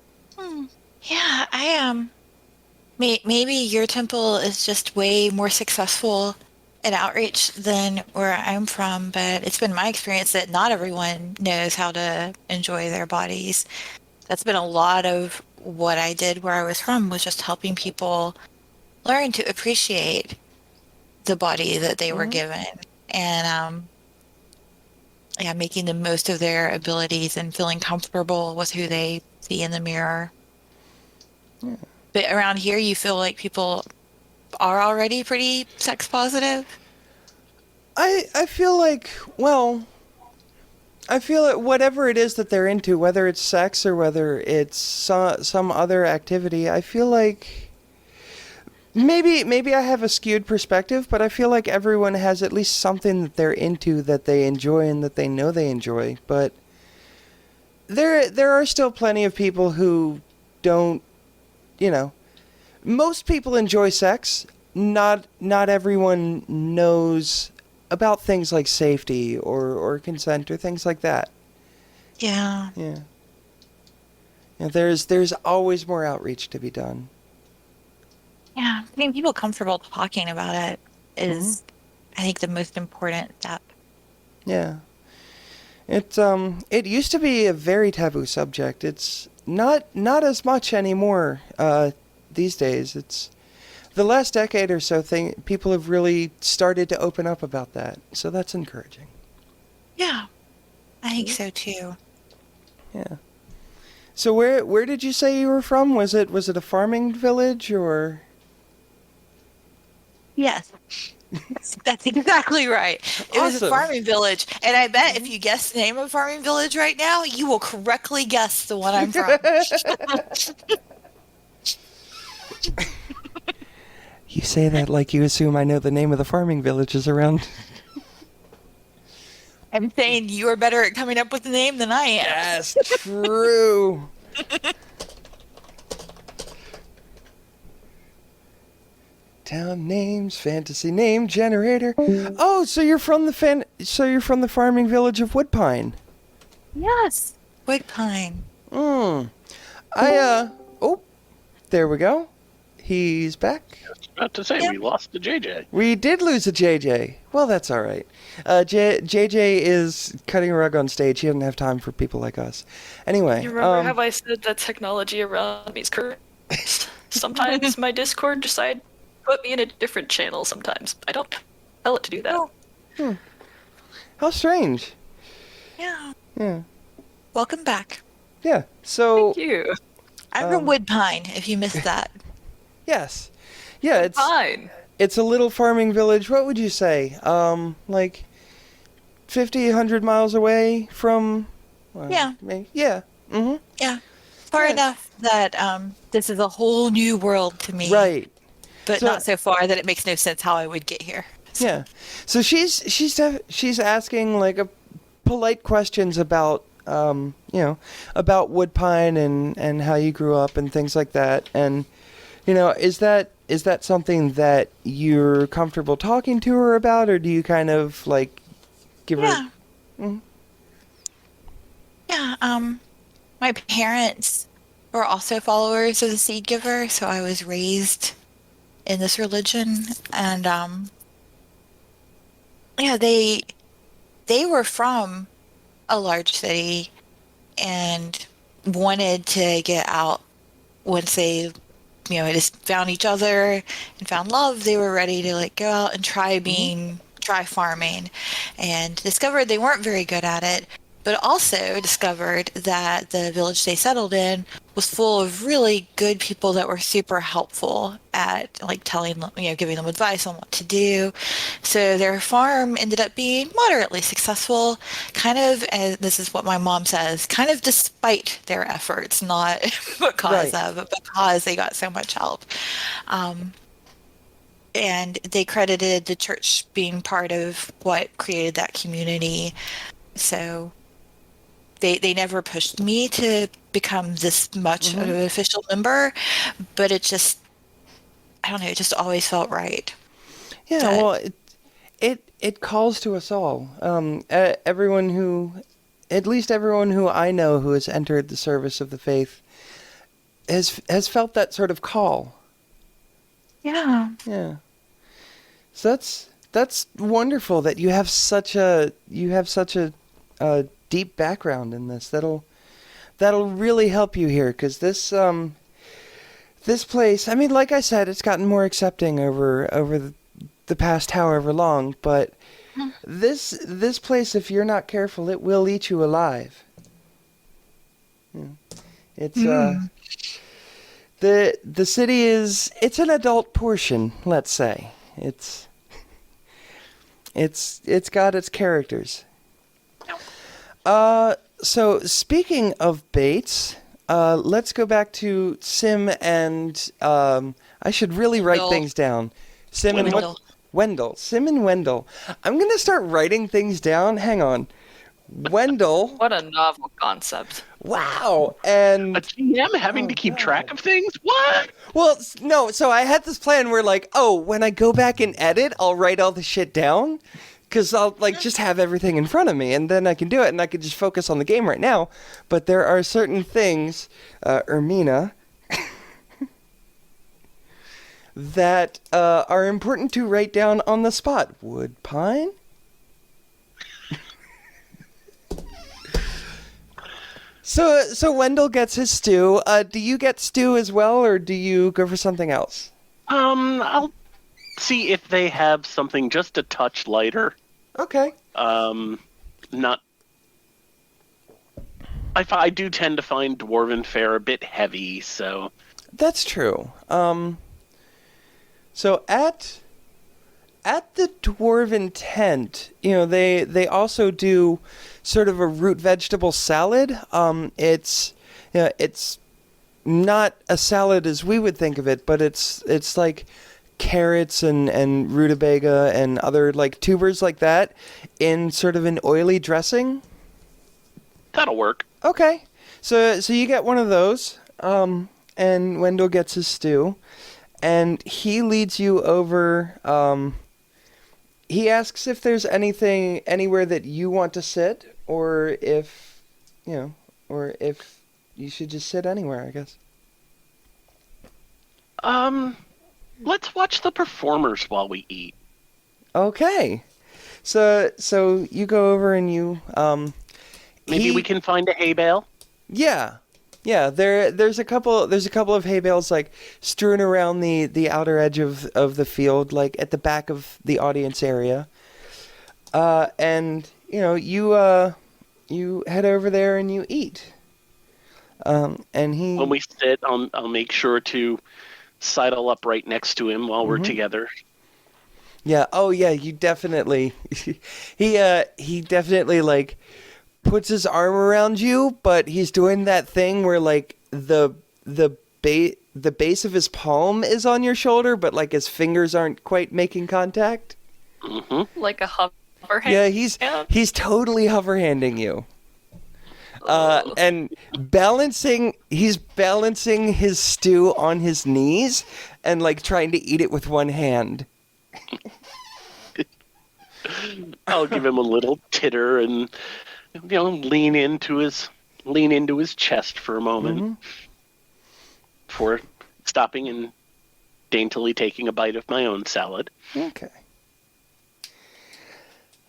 Yeah, I am. Maybe your temple is just way more successful in outreach than where I'm from, but it's been my experience that not everyone knows how to enjoy their bodies. That's been a lot of what I did where I was from, was just helping people learn to appreciate the body that they were given, and making the most of their abilities and feeling comfortable with who they see in the mirror. Yeah. But around here, you feel like people are already pretty sex positive? I feel like, whatever it is that they're into, whether it's sex or whether it's some other activity, I feel like maybe I have a skewed perspective, but I feel like everyone has at least something that they're into, that they enjoy and that they know they enjoy. But there are still plenty of people who don't. Most people enjoy sex. Not everyone knows about things like safety or consent or things like that. Yeah. Yeah. Yeah, there's always more outreach to be done. Yeah. Getting people comfortable talking about it is, I think, the most important step. Yeah. It used to be a very taboo subject. It's not as much anymore these days. It's the last decade or so people have really started to open up about that. So that's encouraging. Yeah. I think so too. Yeah. So where did you say you were from? Was it a farming village or? Yes. That's exactly right. It was a Awesome. farming village. And I bet if you guess the name of farming village right now, you will correctly guess the one I'm from. You say that like you assume I know the name of the farming villages around. I'm saying you are better at coming up with the name than I am. Yes, true. Town names, fantasy name generator. Oh, so you're from the farming village of Woodpine. Yes. Woodpine. Oh, there we go. He's back. About to say, we lost to JJ. We did lose a JJ. Well, that's all right. JJ is cutting a rug on stage. He doesn't have time for people like us. Anyway. You remember how I said that technology around me is cursed? Sometimes my Discord decides to put me in a different channel sometimes. I don't tell it to do that. Oh. How strange. Yeah. Yeah. Welcome back. Yeah. So. Thank you. I'm from Woodpine, if you missed that. Yes. Yeah, it's Fine. It's a little farming village. What would you say? Like 50, 100 miles away from... Yeah. Maybe, yeah. Mm-hmm. Yeah. Far Yeah. enough that this is a whole new world to me. Right. But So- not so far that it makes no sense how I would get here. Yeah. So she's asking like a polite questions about about Woodpine and how you grew up and things like that. And is that something that you're comfortable talking to her about, or do you kind of like give her? Yeah. Yeah. My parents were also followers of the Seed Giver, so I was raised in this religion, and they were from a large city and wanted to get out once they just found each other and found love. They were ready to like go out and try farming, and discovered they weren't very good at it, but also discovered that the village they settled in was full of really good people that were super helpful at like telling them, giving them advice on what to do. So their farm ended up being moderately successful, kind of, as this is what my mom says, kind of despite their efforts, not because Right. of, but because they got so much help. And they credited the church being part of what created that community. So they never pushed me to become this much of an official member, but it just, I don't know, it just always felt right. Yeah. That- Well, it calls to us all. Everyone who I know who has entered the service of the faith has felt that sort of call. Yeah. Yeah. So that's wonderful that you have such a deep background in this. That'll really help you here, because this place, I mean, like I said, it's gotten more accepting over the past however long, but this place, if you're not careful, it will eat you alive. Yeah. It's the city it's an adult portion, let's say. It's got its characters. So speaking of baits, let's go back to Sym and I should really write Wendell. things down. Sym and Wendell. Wendell. Sym and Wendell. I'm gonna start writing things down. Hang on. Wendell. What a novel concept. Wow. And A GM having to keep track of things? What? well, no. So I had this plan where, like, when I go back and edit, I'll write all the shit down. because I'll like just have everything in front of me, and then I can do it, and I can just focus on the game right now. But there are certain things, Ermina, that are important to write down on the spot. Wood pine? So Wendell gets his stew. Do you get stew as well, or do you go for something else? I'll see if they have something just a touch lighter. Okay. Not. I do tend to find dwarven fare a bit heavy, so. That's true. So at the dwarven tent, they also do sort of a root vegetable salad. It's not a salad as we would think of it, but it's like carrots and rutabaga and other like tubers like that in sort of an oily dressing. That'll work. Okay. So you get one of those, and Wendell gets his stew, and he leads you over. He asks if there's anything anywhere that you want to sit, or if you should just sit anywhere, I guess. Let's watch the performers while we eat. Okay. So you go over and you Maybe we can find a hay bale. Yeah. Yeah, there's a couple of hay bales like strewn around the outer edge of the field, like at the back of the audience area. And you head over there and you eat. And when we sit, I'll make sure to sidle up right next to him while we're together. Yeah. Oh yeah. You definitely. he definitely like puts his arm around you, but he's doing that thing where like the base of his palm is on your shoulder, but like his fingers aren't quite making contact. Mm-hmm. Like a hover hand. Yeah, he's totally hover handing you. And he's balancing his stew on his knees and like trying to eat it with one hand. I'll give him a little titter and lean into his chest for a moment before stopping and daintily taking a bite of my own salad. Okay.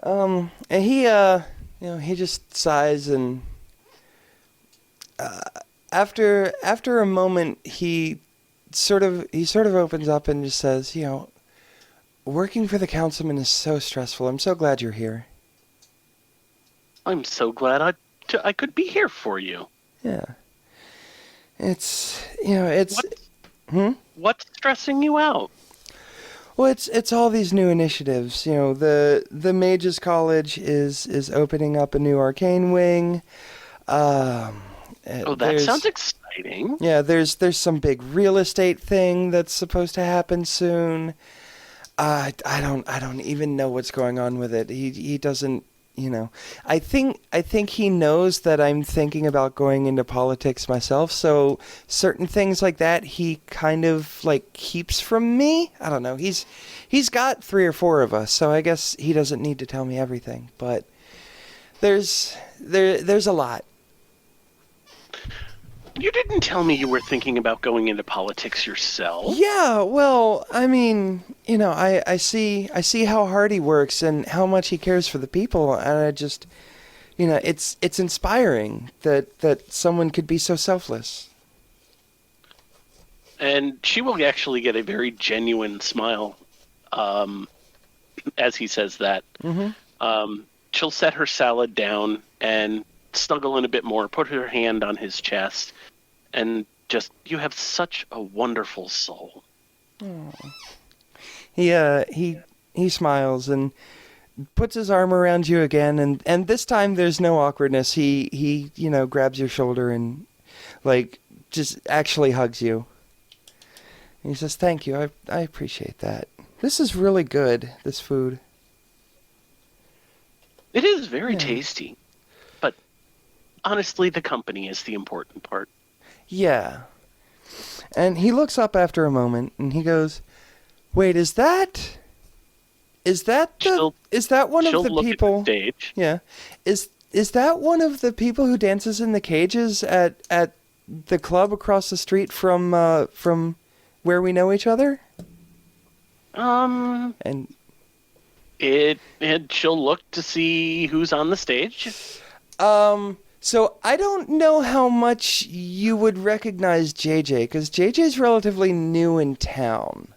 And he he just sighs, and after a moment he sort of opens up and just says, working for the councilman is so stressful. I'm so glad you're here. I'm so glad I could be here for you. Yeah. It's What's stressing you out? Well, it's all these new initiatives. The Mages College is opening up a new arcane wing. That sounds exciting. Yeah, there's some big real estate thing that's supposed to happen soon. I don't even know what's going on with it. He doesn't. I think he knows that I'm thinking about going into politics myself, so certain things like that he kind of like keeps from me. I don't know. He's got 3 or 4 of us, so I guess he doesn't need to tell me everything, but there's a lot. You didn't tell me you were thinking about going into politics yourself. Yeah, well, I mean, I see how hard he works and how much he cares for the people, and I just, it's inspiring that someone could be so selfless. And she will actually get a very genuine smile as he says that. Mm-hmm. She'll set her salad down and snuggle in a bit more, put her hand on his chest, and just, you have such a wonderful soul. Oh. He smiles and puts his arm around you again, and this time there's no awkwardness. He grabs your shoulder and like just actually hugs you. And he says, "Thank you. I appreciate that. This is really good, this food." It is very tasty. But honestly, the company is the important part. Yeah. And he looks up after a moment and he goes, "Wait, is that Is that one She'll of the look people? at the stage. Yeah. Is that one of the people who dances in the cages at the club across the street from where we know each other? And She'll look to see who's on the stage. so I don't know how much you would recognize JJ, because JJ's relatively new in town.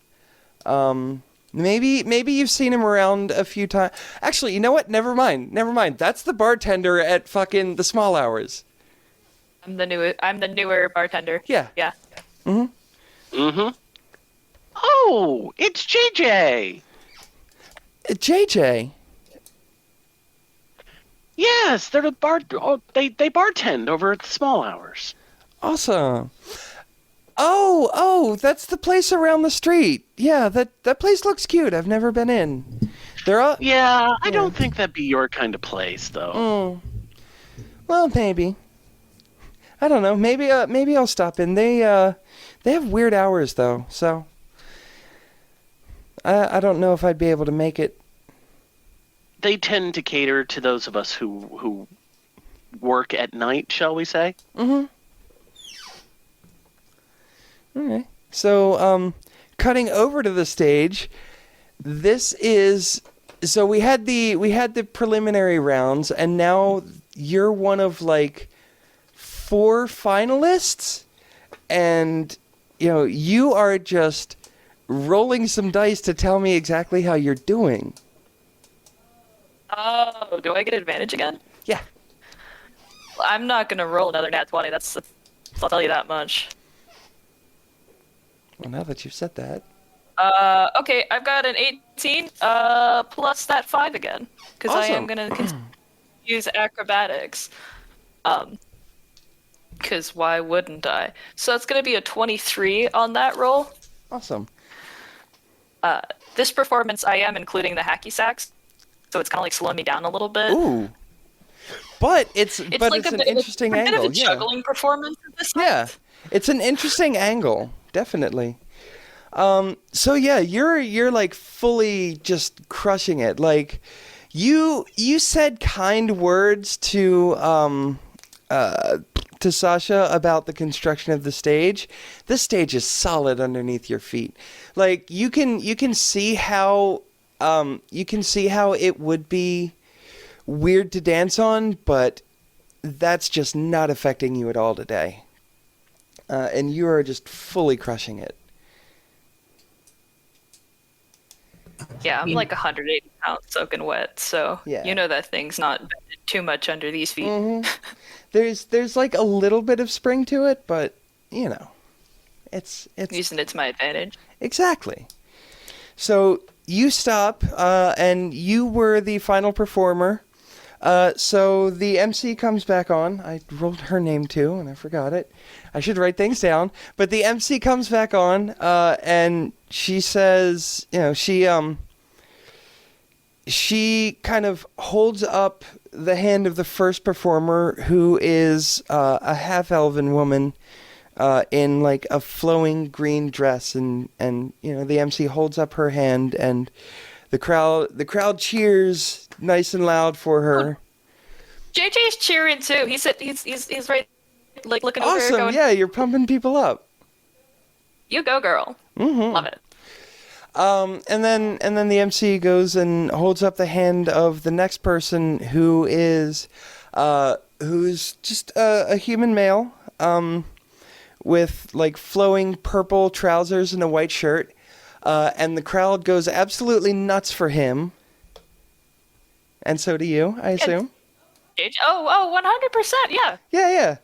Maybe you've seen him around a few times. Actually, you know what? Never mind. That's the bartender at fucking the Small Hours. I'm the newer bartender. Yeah. Yeah. Oh, it's JJ. JJ. Yes, they're the bar. Oh, they bartend over at the Small Hours. Awesome. Oh, that's the place around the street. Yeah, that place looks cute. I've never been in. They're all... Yeah, I don't think that'd be your kind of place, though. Well, maybe. I don't know. Maybe I'll stop in. They have weird hours though, so I don't know if I'd be able to make it. They tend to cater to those of us who work at night, shall we say? Mm-hmm. Okay. So, cutting over to the stage, this is... So we had the preliminary rounds, and now you're one of, like, 4 finalists, and, you know, you are just rolling some dice to tell me exactly how you're doing. Oh, do I get advantage again? Yeah. I'm not gonna roll another nat 20. I'll tell you that much. Well, now that you've said that. Okay, I've got an 18, plus that 5 again. Because I am Awesome. gonna use acrobatics. Because why wouldn't I? So it's gonna be a 23 on that roll. Awesome. This performance, I am including the hacky sacks, so it's kind of like slowing me down a little bit. Ooh. But it's an interesting a angle. bit of a juggling performance at this point. Yeah. It's an interesting angle, definitely. So yeah, you're like fully just crushing it. Like you said kind words to Sasha about the construction of the stage. This stage is solid underneath your feet. Like you can see how it would be weird to dance on, but that's just not affecting you at all today. And you are just fully crushing it. Yeah, I'm like 180 pounds soaking wet, so Yeah. you know that thing's not too much under these feet. Mm-hmm. There's like a little bit of spring to it, but you know, it's Using it to my advantage. exactly. So you stop, and you were the final performer. So the MC comes back on. I rolled her name too, and I forgot it. I should write things down. But the MC comes back on, and she says, you know, she kind of holds up the hand of the first performer, who is a half-elven woman in like a flowing green dress, and you know, the MC holds up her hand, and the crowd cheers nice and loud for her. JJ's cheering too. He's right, like looking over Awesome! here going, Yeah, you're pumping people up. "You go, girl." Mm-hmm. Love it. And then the MC goes and holds up the hand of the next person, who's just a human male, with like flowing purple trousers and a white shirt, and the crowd goes absolutely nuts for him. And so do you, I assume. Oh, 100%. Yeah. Yeah.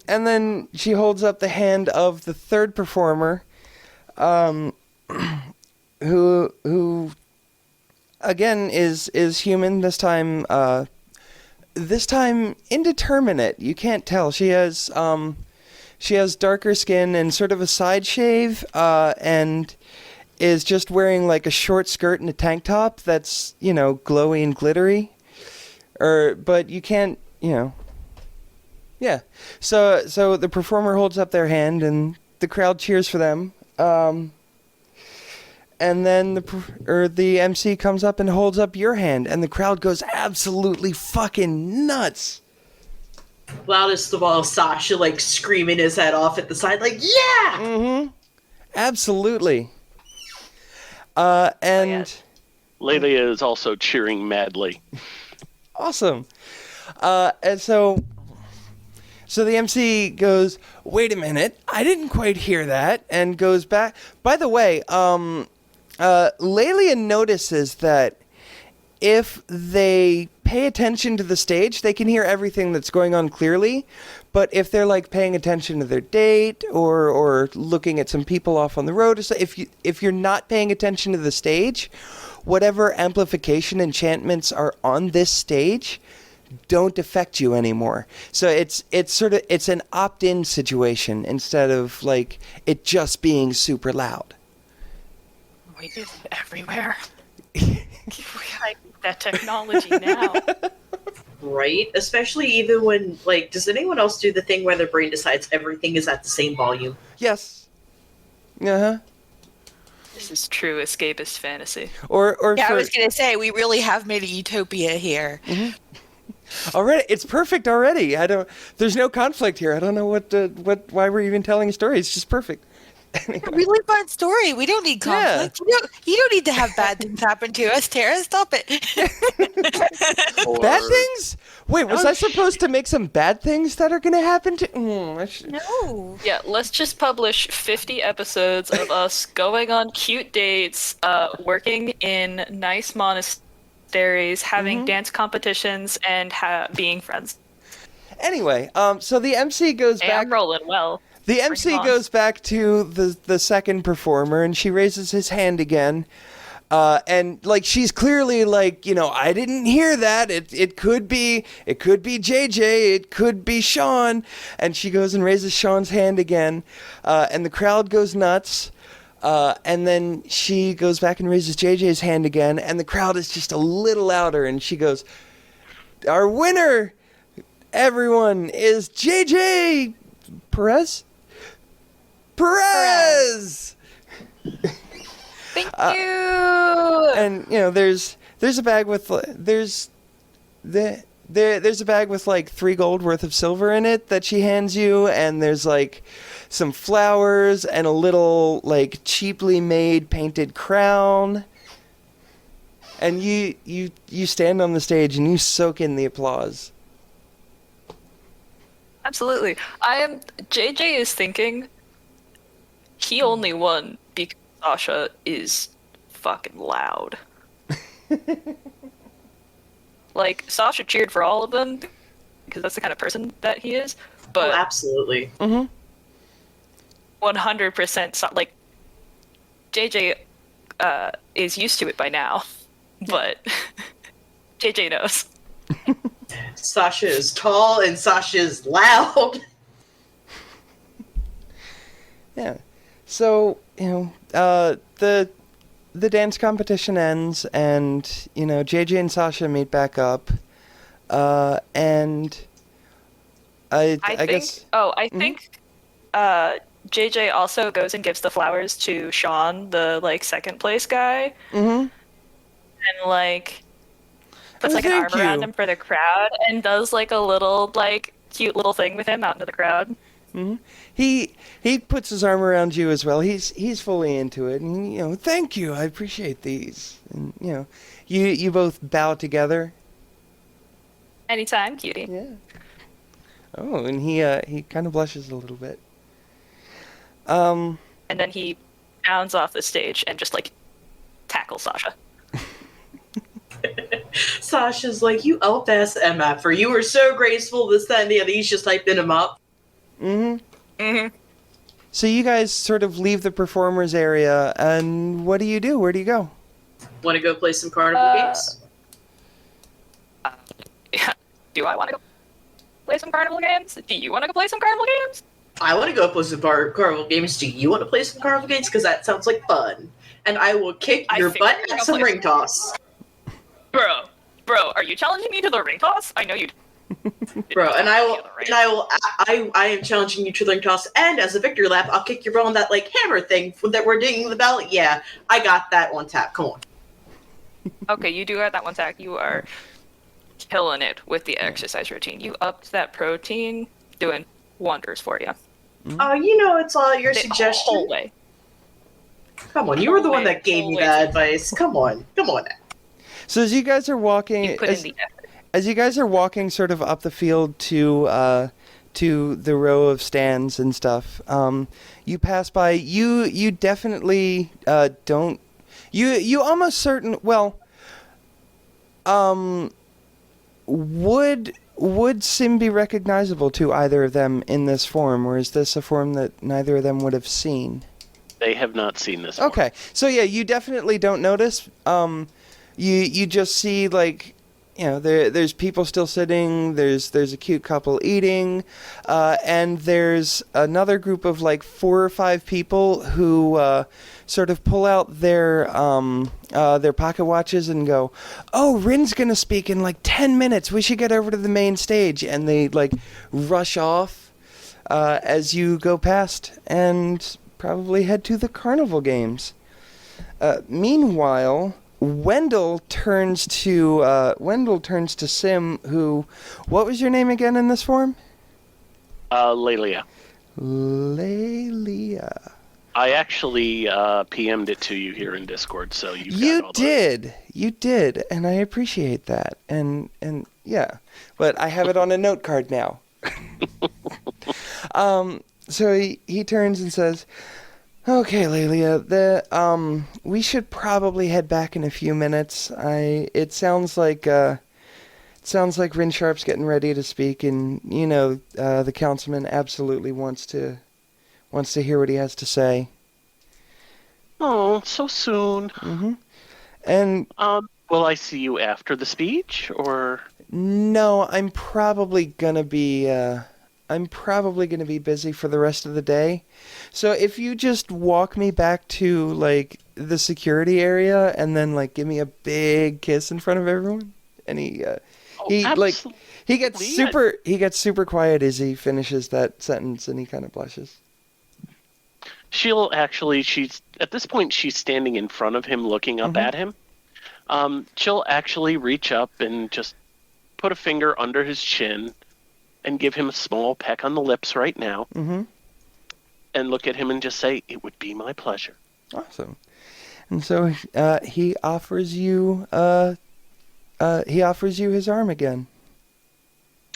And then she holds up the hand of the third performer, who again is human, this time indeterminate. You can't tell. She has darker skin and sort of a side shave, and is just wearing like a short skirt and a tank top that's, you know, glowy and glittery. But you can't, you know. Yeah. So the performer holds up their hand and the crowd cheers for them. and then the MC comes up and holds up your hand, and the crowd goes absolutely fucking nuts. Loudest of all, Sasha, like, screaming his head off at the side, like, yeah! Mm-hmm. Absolutely. And... yes. Lelia is also cheering madly. Awesome. And so the MC goes, wait a minute, I didn't quite hear that, and goes back. By the way, Lelia notices that if they pay attention to the stage, they can hear everything that's going on clearly. But if they're like paying attention to their date or looking at some people off on the road, or so, if you're not paying attention to the stage, whatever amplification enchantments are on this stage don't affect you anymore. So it's an opt-in situation instead of like it just being super loud. We do it everywhere. I need that technology now. Right? Especially even when, like, does anyone else do the thing where their brain decides everything is at the same volume? Yes. Uh-huh. This is true escapist fantasy. Or Yeah, for, I was going to say, we really have made a utopia here. already, it's perfect already. There's no conflict here. I don't know why we're even telling a story. It's just perfect. Anyway. A really fun story. We don't need conflict. You don't need to have bad things happen to us, Tara. Stop it. Bad things? Wait, was I supposed to make some bad things that are going to happen to... No. Yeah, let's just publish 50 episodes of us going on cute dates, working in nice monasteries, having dance competitions, and being friends. Anyway, so the MC goes Hey, back... I'm rolling well. The MC on. goes back to the second performer, and she raises his hand again. And like she's clearly like, I didn't hear that. It could be JJ, it could be Sean. And she goes and raises Sean's hand again. And the crowd goes nuts. And then she goes back and raises JJ's hand again, and the crowd is just a little louder, and she goes, "Our winner, everyone, is JJ Perez. Thank you. And there's a bag with there's a bag with like 3 gold worth of silver in it that she hands you, and there's like some flowers and a little like cheaply made painted crown. And you stand on the stage and you soak in the applause. Absolutely. JJ is thinking he only won because Sasha is fucking loud. Like, Sasha cheered for all of them because that's the kind of person that he is. But absolutely. 100% like JJ is used to it by now, but JJ knows. Sasha is tall and Sasha is loud. Yeah. So, the dance competition ends, and, JJ and Sasha meet back up, and I guess... Oh, I think JJ also goes and gives the flowers to Sean, the, like, second place guy. Mm-hmm. And, like, puts, like, an arm around him for the crowd, and does, like, a little, like, cute little thing with him out into the crowd. Mm-hmm. He puts his arm around you as well. He's fully into it, and thank you, I appreciate these. And you both bow together. Anytime, cutie. Yeah. Oh, and he kind of blushes a little bit. And then he bounds off the stage and just like tackles Sasha. Sasha's like, "You elf-ass MFer. You were so graceful, this, that, and the other." He's just hyping him up. So you guys sort of leave the performers area, and what do you do? Where do you go? Want to go play some carnival games? Yeah. Do I want to go play some carnival games? Do you want to go play some carnival games? I want to go play some carnival games. Do you want to play some carnival games? Because that sounds like fun. And I will kick your butt at some ring toss. Bro, are you challenging me to the ring toss? I know you. Bro, and I am challenging you to the ring toss, and as a victory lap, I'll kick your ball on that, like, hammer thing that we're dinging the bell. Yeah, I got that one tap. Come on. Okay, you do have that one tap. You are killing it with the exercise routine. You upped that protein, doing wonders for you. Oh, it's all your The suggestion. whole way. Come on, you were the one that gave me that advice. Come on. So as you guys are walking, You put in the effort. as you guys are walking sort of up the field to the row of stands and stuff, you pass by. You definitely don't. You almost certain. Well, would Sym be recognizable to either of them in this form, or is this a form that neither of them would have seen? They have not seen this form. Okay, so yeah, you definitely don't notice. You just see, like, there's people still sitting. There's a cute couple eating, and there's another group of like 4 or 5 people who sort of pull out their pocket watches and go, "Oh, Rin's gonna speak in like 10 minutes. We should get over to the main stage." And they like rush off as you go past and probably head to the Carnival games. Meanwhile, Wendell turns to Sym, who, what was your name again in this form? Lelia. Lelia. I actually PM'd it to you here in Discord, so You did, and I appreciate that. And yeah, but I have it on a note card now. So he turns and says, "Okay, Lelia, we should probably head back in a few minutes. It sounds like Rin Sharp's getting ready to speak, and the councilman absolutely wants to hear what he has to say." Oh, so soon. Mm-hmm. And will I see you after the speech, or? No, I'm probably gonna be busy for the rest of the day. So if you just walk me back to like the security area and then like give me a big kiss in front of everyone, and he gets super quiet as he finishes that sentence, and he kind of blushes. She's at this point she's standing in front of him looking up at him. She'll actually reach up and just put a finger under his chin and give him a small peck on the lips right now. Mm-hmm. And look at him and just say, "It would be my pleasure." Awesome. And so he offers you his arm again.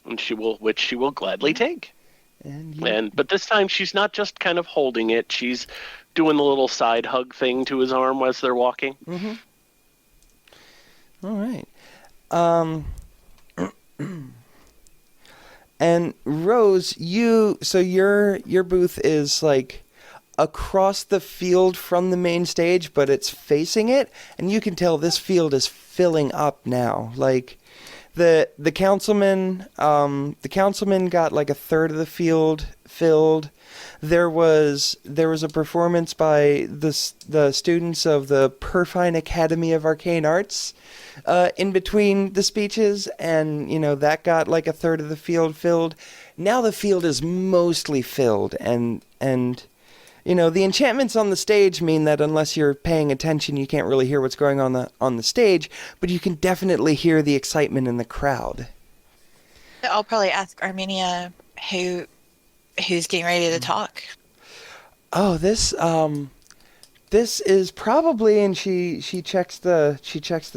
And which she will gladly take. But this time she's not just kind of holding it, she's doing the little side hug thing to his arm as they're walking. Mm-hmm. All right. And Rose, your booth is like across the field from the main stage, but it's facing it, and you can tell this field is filling up now. Like the councilman got like a third of the field filled. There was a performance by the students of the Perfine Academy of Arcane Arts in between the speeches, and that got like a third of the field filled. Now the field is mostly filled, and the enchantments on the stage mean that unless you're paying attention, you can't really hear what's going on the stage, but you can definitely hear the excitement in the crowd. I'll probably ask Armenia who's getting ready to talk. Oh, this is probably, and she checks the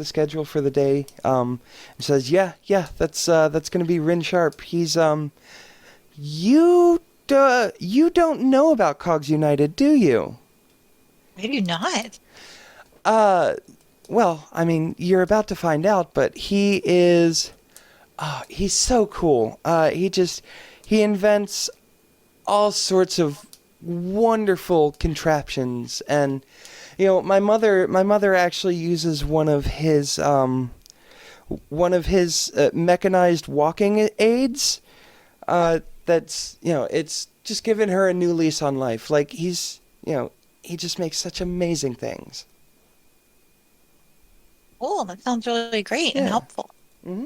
schedule for the day. And says, yeah, that's gonna be Rin Sharp. He's you don't know about Cogs United, do you? I do not. Well, I mean, you're about to find out, but he's so cool. He invents all sorts of wonderful contraptions, and my mother actually uses one of his mechanized walking aids. That's it's just given her a new lease on life. Like he just makes such amazing things. Oh, that sounds really great and helpful. Mm-hmm.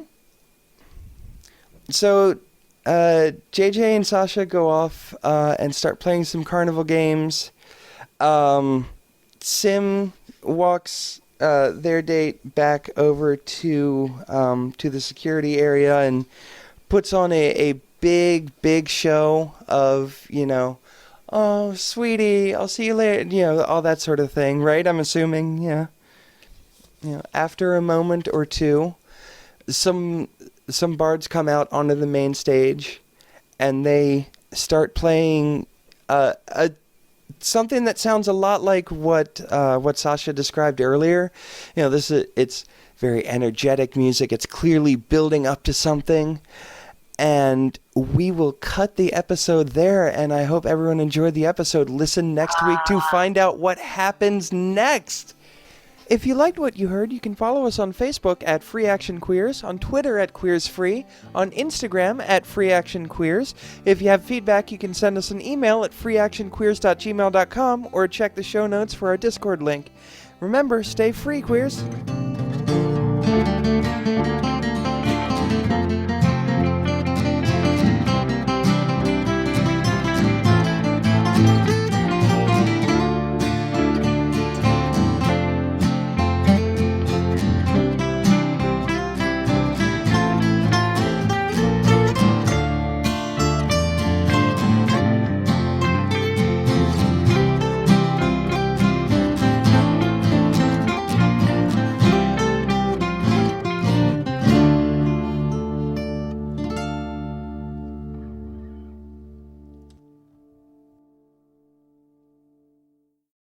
So JJ and Sasha go off and start playing some carnival games. Sym walks their date back over to the security area and puts on a big show of, oh, sweetie, I'll see you later, all that sort of thing, right? I'm assuming, yeah. After a moment or two, some bards come out onto the main stage, and they start playing something that sounds a lot like what Sasha described earlier. It's very energetic music. It's clearly building up to something. And we will cut the episode there, and I hope everyone enjoyed the episode. Listen next week to find out what happens next. If you liked what you heard, you can follow us on Facebook at Freeactionqueers, on Twitter at QueersFree, on Instagram at Freeactionqueers. If you have feedback, you can send us an email at freeactionqueers@gmail.com or check the show notes for our Discord link. Remember, stay free, queers.